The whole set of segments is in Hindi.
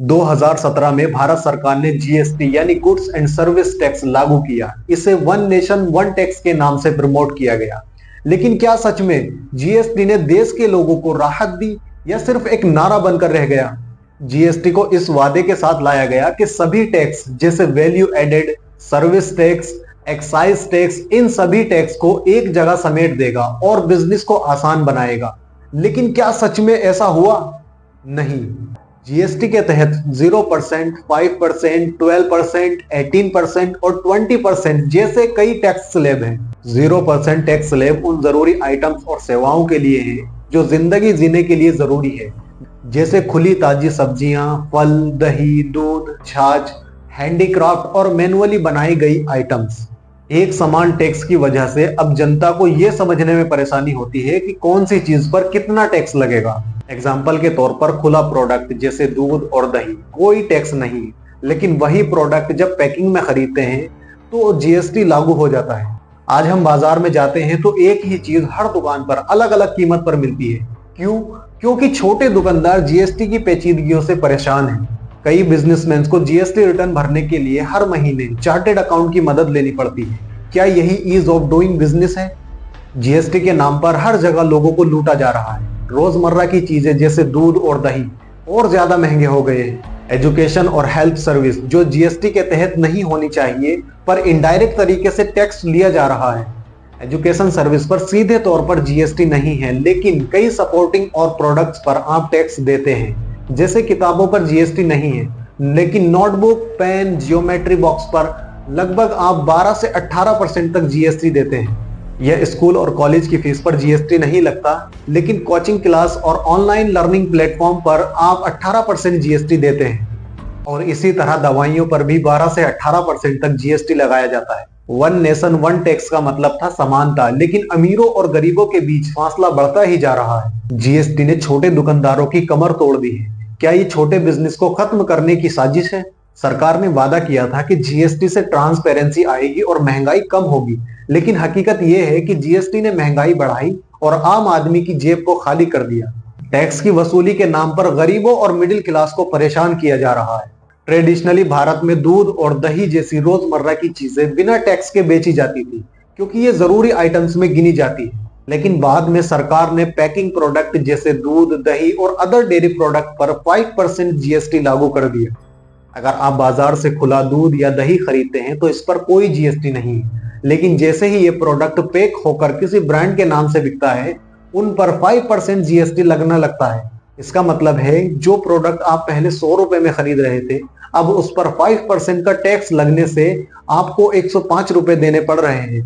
2017 में भारत सरकार ने जीएसटी यानी गुड्स एंड सर्विस टैक्स लागू किया। इसे वन नेशन वन टैक्स के नाम से प्रमोट किया गया। लेकिन क्या सच में जीएसटी ने देश के लोगों को राहत दी या सिर्फ एक नारा बनकर रह गया? जीएसटी को इस वादे के साथ लाया गया कि सभी टैक्स जैसे value added, service tax, excise tax, इन सभी टैक्स को एक जगह समेट देगा और बिजनेस को आसान बनाएगा। लेकिन क्या सच में ऐसा हुआ? नहीं। जीएसटी के तहत 0%, 5%, 12%, 18% और 20% जैसे कई टैक्स स्लैब हैं। 0% टैक्स स्लैब उन जरूरी आइटम्स और सेवाओं के लिए है जो जिंदगी जीने के लिए जरूरी है, जैसे खुली ताजी सब्जियां, फल, दही, दूध, छाछ, हैंडीक्राफ्ट और मैनुअली बनाई गई आइटम्स। एक समान टैक्स की वजह से अब जनता को यह समझने में परेशानी होती है कि कौन सी चीज पर कितना टैक्स लगेगा। एग्जाम्पल के तौर पर खुला प्रोडक्ट जैसे दूध और दही, कोई टैक्स नहीं, लेकिन वही प्रोडक्ट जब पैकिंग में खरीदते हैं तो जीएसटी लागू हो जाता है। आज हम बाजार में जाते हैं तो एक ही चीज हर दुकान पर अलग अलग कीमत पर मिलती है। क्यों? क्योंकि छोटे दुकानदार जीएसटी की पेचीदगियों से परेशान हैं। कई बिजनेसमैन को जीएसटी रिटर्न भरने के लिए हर महीने चार्टेड अकाउंट की मदद लेनी पड़ती है। क्या यही ईज ऑफ डूइंग बिजनेस है? जीएसटी के नाम पर हर जगह लोगों को लूटा जा रहा है। रोजमर्रा की चीजें जैसे दूध और दही और ज्यादा महंगे हो गए हैं। एजुकेशन और हेल्थ सर्विस जो जीएसटी के तहत नहीं होनी चाहिए पर इनडायरेक्ट तरीके से टैक्स लिया जा रहा है। एजुकेशन सर्विस पर सीधे तौर पर जीएसटी नहीं है, लेकिन कई सपोर्टिंग और प्रोडक्ट्स पर आप टैक्स देते हैं। जैसे किताबों पर जीएसटी नहीं है, लेकिन नोटबुक, पेन, जियोमेट्री बॉक्स पर लगभग आप 12 से 18% तक जीएसटी देते हैं। यह स्कूल और कॉलेज की फीस पर जीएसटी नहीं लगता, लेकिन कोचिंग क्लास और ऑनलाइन लर्निंग प्लेटफॉर्म पर आप 18% जीएसटी देते हैं। और इसी तरह दवाइयों पर भी 12 से 18% तक जीएसटी लगाया जाता है। वन नेशन वन टैक्स का मतलब था समानता, लेकिन अमीरों और गरीबों के बीच फासला बढ़ता ही जा रहा है। जीएसटी ने छोटे दुकानदारों की कमर तोड़ दी है। क्या ये छोटे बिजनेस को खत्म करने की साजिश है? सरकार ने वादा किया था कि जीएसटी से ट्रांसपेरेंसी आएगी और महंगाई कम होगी, लेकिन हकीकत यह है कि जीएसटी ने महंगाई बढ़ाई और आम आदमी की जेब को खाली कर दिया। टैक्स की वसूली के नाम पर गरीबों और मिडिल क्लास को परेशान किया जा रहा है। ट्रेडिशनली भारत में दूध और दही जैसी रोजमर्रा की चीजें बिना टैक्स के बेची जाती थी, क्योंकि ये जरूरी आइटम्स में गिनी जाती है। लेकिन बाद में सरकार ने पैकिंग प्रोडक्ट जैसे दूध, दही और अदर डेयरी प्रोडक्ट पर 5% जीएसटी लागू कर दिया। अगर आप बाजार से खुला दूध या दही खरीदते हैं तो इस पर कोई जीएसटी नहीं है, लेकिन जैसे ही ये प्रोडक्ट पैक होकर किसी ब्रांड के नाम से बिकता है, उन पर 5% जीएसटी लगना लगता है। इसका मतलब है जो प्रोडक्ट आप पहले 100 रुपए में खरीद रहे थे, अब उस पर 5% का टैक्स लगने से आपको 105 रुपए देने पड़ रहे हैं।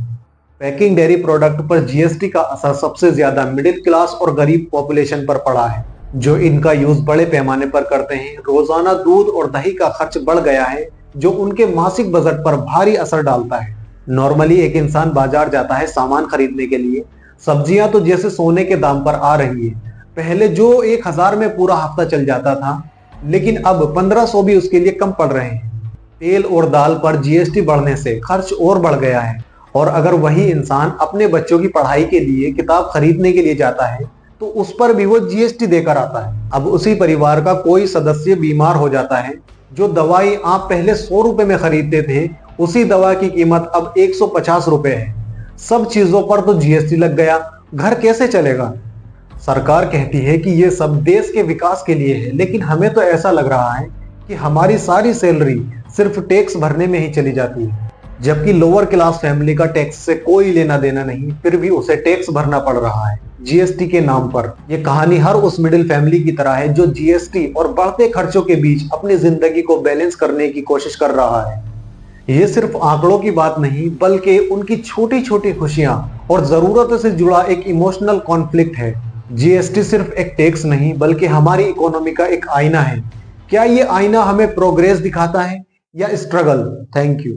पैकिंग डेयरी प्रोडक्ट पर जीएसटी का असर सबसे ज्यादा मिडिल क्लास और गरीब पॉपुलेशन पर पड़ा है, जो इनका यूज बड़े पैमाने पर करते हैं। रोजाना दूध और दही का खर्च बढ़ गया है, जो उनके मासिक बजट पर भारी असर डालता है। नॉर्मली एक इंसान बाजार जाता है सामान खरीदने के लिए। सब्जियां तो जैसे सोने के दाम पर आ रही है। पहले जो 1000 में पूरा हफ्ता चल जाता था, लेकिन अब 1500 भी उसके लिए कम पड़ रहे हैं। तेल और दाल पर जीएसटी बढ़ने से खर्च और बढ़ गया है। और अगर वही इंसान अपने बच्चों की पढ़ाई के लिए किताब खरीदने के लिए जाता है तो उस पर भी वो जीएसटी देकर आता है। अब उसी परिवार का कोई सदस्य बीमार हो जाता है, जो दवाई आप पहले 100 रुपए में खरीदते थे, उसी दवा की कीमत अब 150 रुपए है। सब चीजों पर तो जीएसटी लग गया, घर कैसे चलेगा? सरकार कहती है कि ये सब देश के विकास के लिए है, लेकिन हमें तो ऐसा लग रहा है कि हमारी सारी सैलरी सिर्फ टैक्स भरने में ही चली जाती है। जबकि लोअर क्लास फैमिली का टैक्स से कोई लेना देना नहीं, फिर भी उसे टैक्स भरना पड़ रहा है जीएसटी के नाम पर। यह कहानी हर उस मिडिल फैमिली की तरह है जो जीएसटी और बढ़ते खर्चों के बीच अपनी जिंदगी को बैलेंस करने की कोशिश कर रहा है। ये सिर्फ आंकड़ों की बात नहीं, बल्कि उनकी छोटी छोटी खुशियां और जरूरतों से जुड़ा एक इमोशनल कॉन्फ्लिक्ट है। जीएसटी सिर्फ एक टैक्स नहीं, बल्कि हमारी इकोनॉमी का एक आईना है। क्या ये आईना हमें प्रोग्रेस दिखाता है या स्ट्रगल? Thank you.